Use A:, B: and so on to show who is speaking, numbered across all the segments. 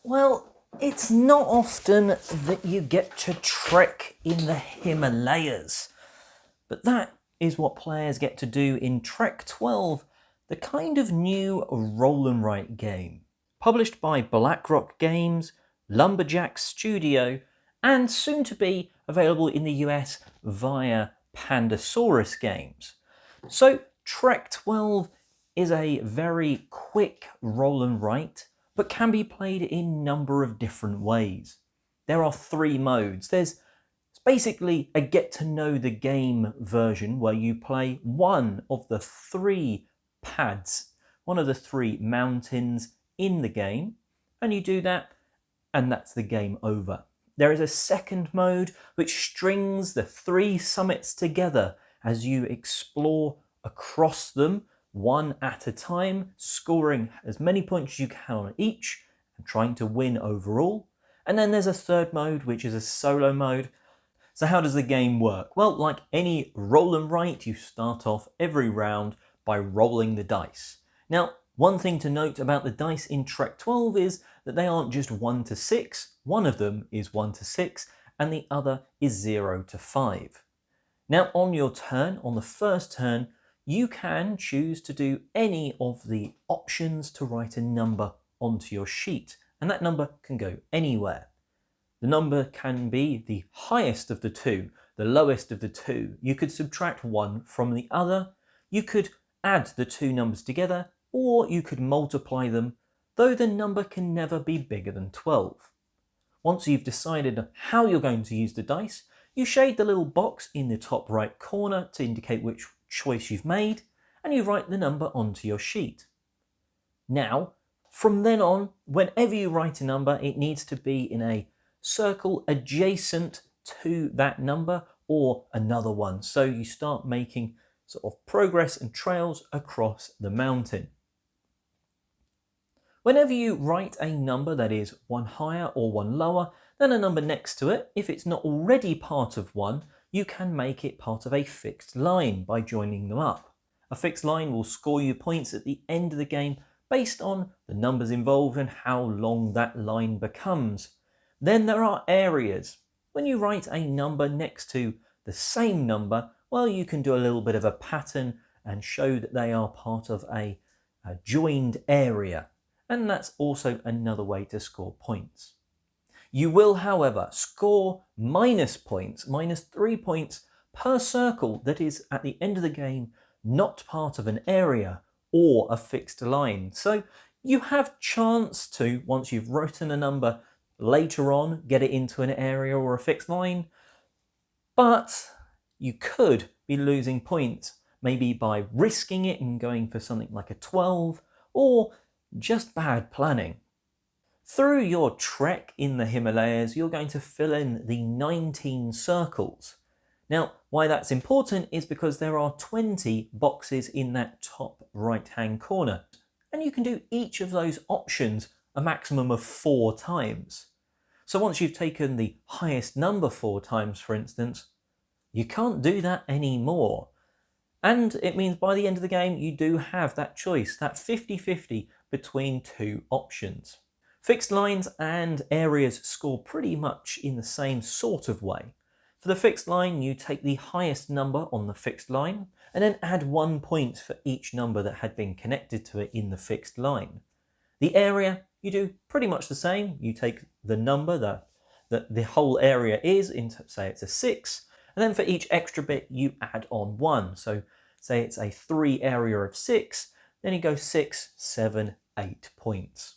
A: Well, it's not often that you get to trek in the Himalayas, but that is what players get to do in Trek 12, the kind of new roll and write game. Published by Blackrock Games, Lumberjacks Studio, and soon to be available in the US via Pandasaurus Games. So Trek 12 is a very quick roll and write, but can be played in a number of different ways. There are 3 modes. There's basically a get to know the game version where you play one of the 3 pads, one of the 3 mountains in the game, and you do that, and that's the game over. There is a second mode which strings the 3 summits together as you explore across them one at a time, scoring as many points as you can on each and trying to win overall. And then there's a third mode, which is a solo mode. So how does the game work? Well, like any roll and write, you start off every round by rolling the dice. Now, one thing to note about the dice in Trek 12 is that they aren't just 1 to 6, one of them is 1 to 6 and the other is 0 to 5. Now on your turn, on the first turn, you can choose to do any of the options to write a number onto your sheet, and that number can go anywhere. The number can be the highest of the 2, the lowest of the 2. You could subtract 1 from the other, you could add the 2 numbers together, or you could multiply them, though the number can never be bigger than 12. Once you've decided how you're going to use the dice, you shade the little box in the top right corner to indicate which choice you've made, and you write the number onto your sheet. Now, from then on, whenever you write a number, it needs to be in a circle adjacent to that number or another one. So you start making sort of progress and trails across the mountain. Whenever you write a number that is 1 higher or 1 lower than a number next to it, if it's not already part of one, you can make it part of a fixed line by joining them up. A fixed line will score you points at the end of the game based on the numbers involved and how long that line becomes. Then there are areas. When you write a number next to the same number, well, you can do a little bit of a pattern and show that they are part of a joined area. And that's also another way to score points. You will, however, score minus points, -3 points per circle that is at the end of the game not part of an area or a fixed line. So you have chance to, once you've written a number, later on get it into an area or a fixed line, but you could be losing points, maybe by risking it and going for something like a 12, or just bad planning. Through your trek in the Himalayas, you're going to fill in the 19 circles. Now, why that's important is because there are 20 boxes in that top right-hand corner, and you can do each of those options a maximum of 4 times. So once you've taken the highest number 4 times, for instance, you can't do that anymore. And it means by the end of the game, you do have that choice, that 50-50 between 2 options. Fixed lines and areas score pretty much in the same sort of way. For the fixed line, you take the highest number on the fixed line and then add 1 point for each number that had been connected to it in the fixed line. The area, you do pretty much the same. You take the number that the whole area is, into, say it's a 6, and then for each extra bit you add on 1. So say it's a 3 area of 6, then you go 6, 7, 8 points.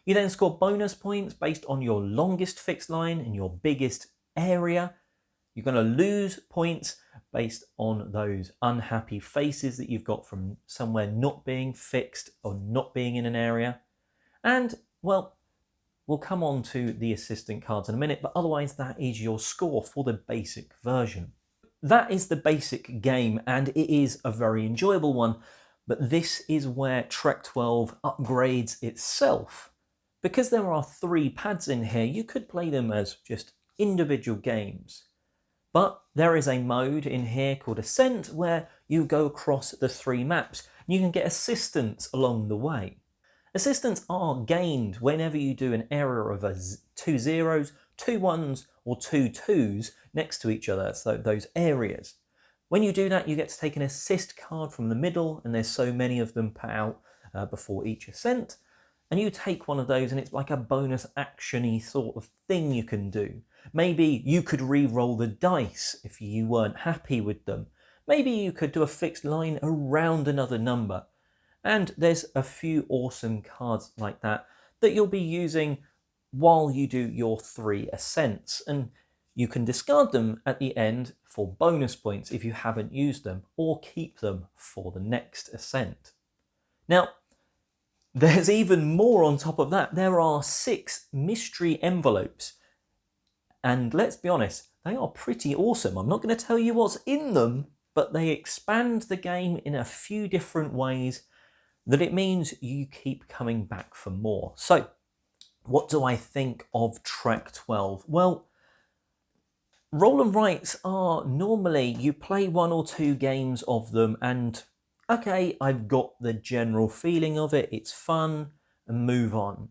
A: You then score bonus points based on your longest fixed line and your biggest area. You're going to lose points based on those unhappy faces that you've got from somewhere not being fixed or not being in an area. And, well, we'll come on to the assistant cards in a minute, but otherwise that is your score for the basic version. That is the basic game, and it is a very enjoyable one, but this is where Trek 12 upgrades itself. Because there are 3 pads in here, you could play them as just individual games. But there is a mode in here called Ascent where you go across the 3 maps. You can get assistance along the way. Assistants are gained whenever you do an area of 2 zeros, 2 ones, or 2 twos next to each other, so those areas. When you do that, you get to take an assist card from the middle, and there's so many of them put out before each ascent, and you take one of those, and it's like a bonus action-y sort of thing you can do. Maybe you could re-roll the dice if you weren't happy with them. Maybe you could do a fixed line around another number. And there's a few awesome cards like that you'll be using while you do your 3 ascents. And you can discard them at the end for bonus points if you haven't used them, or keep them for the next ascent. Now, there's even more on top of that. There are 6 mystery envelopes. And let's be honest, they are pretty awesome. I'm not going to tell you what's in them, but they expand the game in a few different ways that it means you keep coming back for more. So, what do I think of Trek 12? Well, roll and writes are normally, you play 1 or 2 games of them and, okay, I've got the general feeling of it, it's fun, and move on.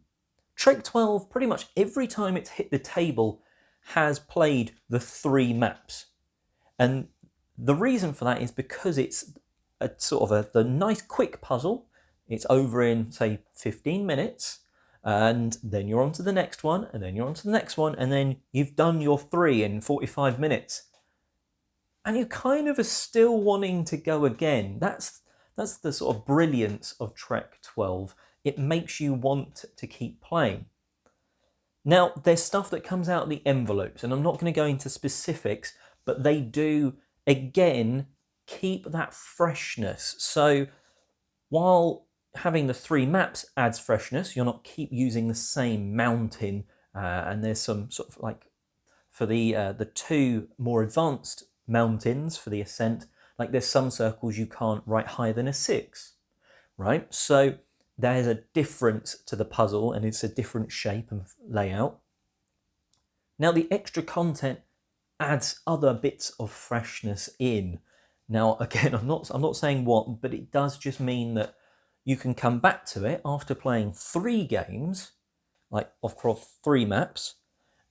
A: Trek 12, pretty much every time it's hit the table, has played the 3 maps. And the reason for that is because it's a sort of the nice quick puzzle. It's over in, say, 15 minutes, and then you're on to the next one, and then you're on to the next one, and then you've done your 3 in 45 minutes. And you kind of are still wanting to go again. That's the sort of brilliance of Trek 12. It makes you want to keep playing. Now, there's stuff that comes out of the envelopes, and I'm not going to go into specifics, but they do, again, keep that freshness. So, while having the 3 maps adds freshness, you're not keep using the same mountain, and there's some sort of like, for the 2 more advanced mountains for the ascent, like there's some circles you can't write higher than a 6, right? So there's a difference to the puzzle, and it's a different shape and layout. Now the extra content adds other bits of freshness in. Now again, I'm not saying what, but it does just mean that you can come back to it after playing 3 games, like of course 3 maps,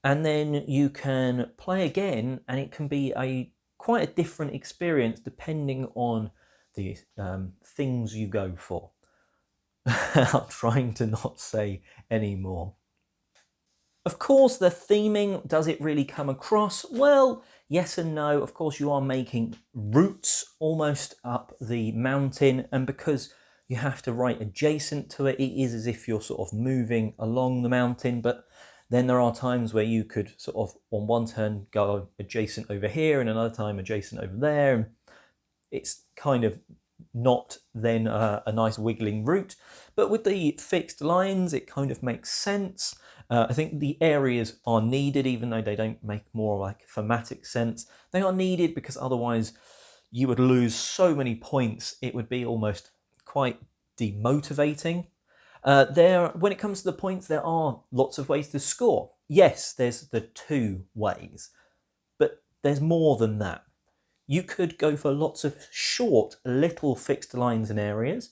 A: and then you can play again, and it can be quite a different experience depending on the things you go for. I'm trying to not say any more. Of course, the theming, does it really come across? Well, yes and no. Of course, you are making routes almost up the mountain, and because you have to write adjacent to it, it is as if you're sort of moving along the mountain, but then there are times where you could sort of on one turn go adjacent over here and another time adjacent over there, and it's kind of not then a nice wiggling route. But with the fixed lines, it kind of makes sense. I think the areas are needed, even though they don't make more like thematic sense. They are needed because otherwise you would lose so many points, it would be almost quite demotivating. When it comes to the points, there are lots of ways to score. Yes, there's the 2 ways, but there's more than that. You could go for lots of short, little fixed lines and areas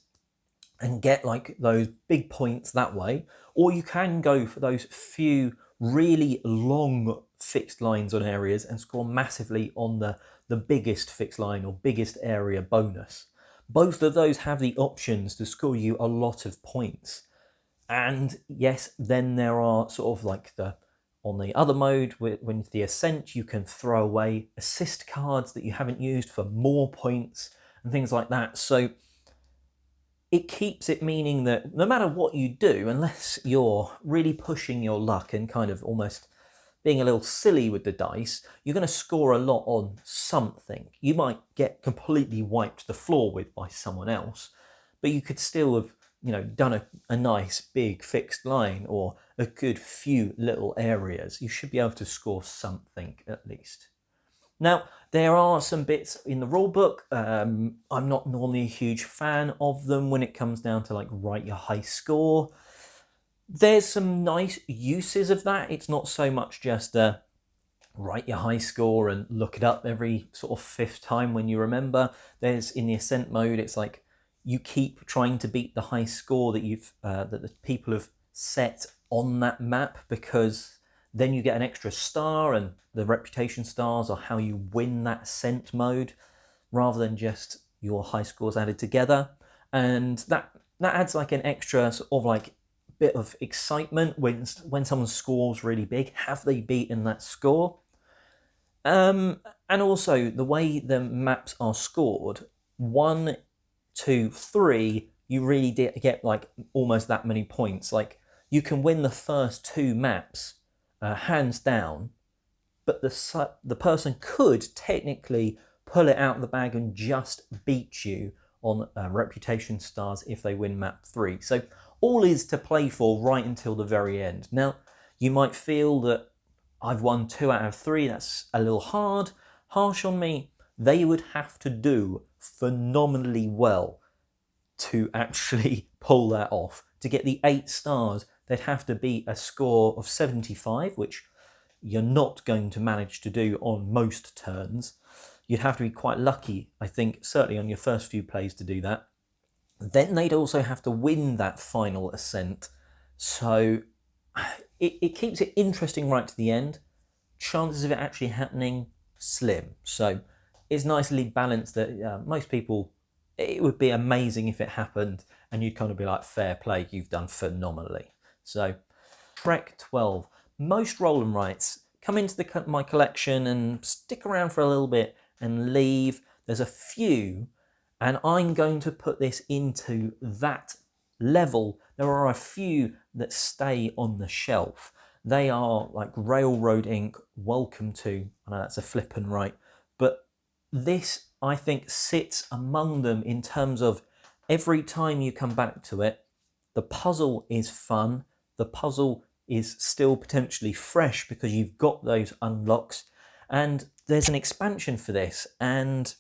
A: and get like those big points that way, or you can go for those few really long fixed lines on areas and score massively on the biggest fixed line or biggest area bonus. Both of those have the options to score you a lot of points. And yes, then there are sort of like on the other mode, with the Ascent, you can throw away assist cards that you haven't used for more points and things like that. So it keeps it meaning that no matter what you do, unless you're really pushing your luck and kind of almost being a little silly with the dice, you're going to score a lot on something. You might get completely wiped to the floor with by someone else, but you could still have, done a nice big fixed line or a good few little areas. You should be able to score something at least. Now, there are some bits in the rulebook. I'm not normally a huge fan of them when it comes down to like write your high score. There's some nice uses of that. It's not so much just write your high score and look it up every sort of 5th time when you remember. There's in the Ascent mode, it's like you keep trying to beat the high score that that the people have set on that map, because then you get an extra star, and the reputation stars are how you win that Ascent mode, rather than just your high scores added together. And that adds like an extra sort of like bit of excitement when someone scores really big. Have they beaten that score? And also the way the maps are scored, 1, 2, 3, you really get like almost that many points. Like you can win the first 2 maps hands down, but the person could technically pull it out of the bag and just beat you on reputation stars if they win map 3. So all is to play for right until the very end. Now, you might feel that I've won 2 out of 3, that's a little harsh on me. They would have to do phenomenally well to actually pull that off. To get the 8 stars, they'd have to beat a score of 75, which you're not going to manage to do on most turns. You'd have to be quite lucky, I think, certainly on your first few plays to do that. Then they'd also have to win that final ascent. So it keeps it interesting right to the end. Chances of it actually happening, slim. So it's nicely balanced that most people, it would be amazing if it happened and you'd kind of be like, fair play, you've done phenomenally. So Trek 12. Most roll and writes come into my collection and stick around for a little bit and leave. There's a few, and I'm going to put this into that level. There are a few that stay on the shelf. They are like Railroad Inc., Welcome to, I know that's a flip and right, but this, I think, sits among them in terms of every time you come back to it, the puzzle is fun, the puzzle is still potentially fresh because you've got those unlocks, and there's an expansion for this, and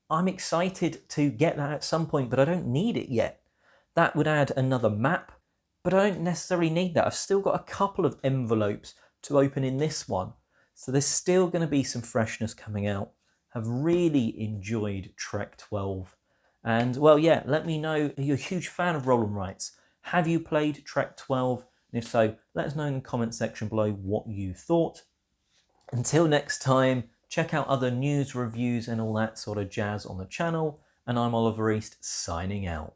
A: I'm excited to get that at some point, but I don't need it yet. That would add another map, but I don't necessarily need that. I've still got a couple of envelopes to open in this one, so there's still going to be some freshness coming out. I've really enjoyed Trek 12. And, well, yeah, let me know, are you a huge fan of Roll and Writes? Have you played Trek 12? And if so, let us know in the comment section below what you thought. Until next time, check out other news, reviews, and all that sort of jazz on the channel. And I'm Oliver East, signing out.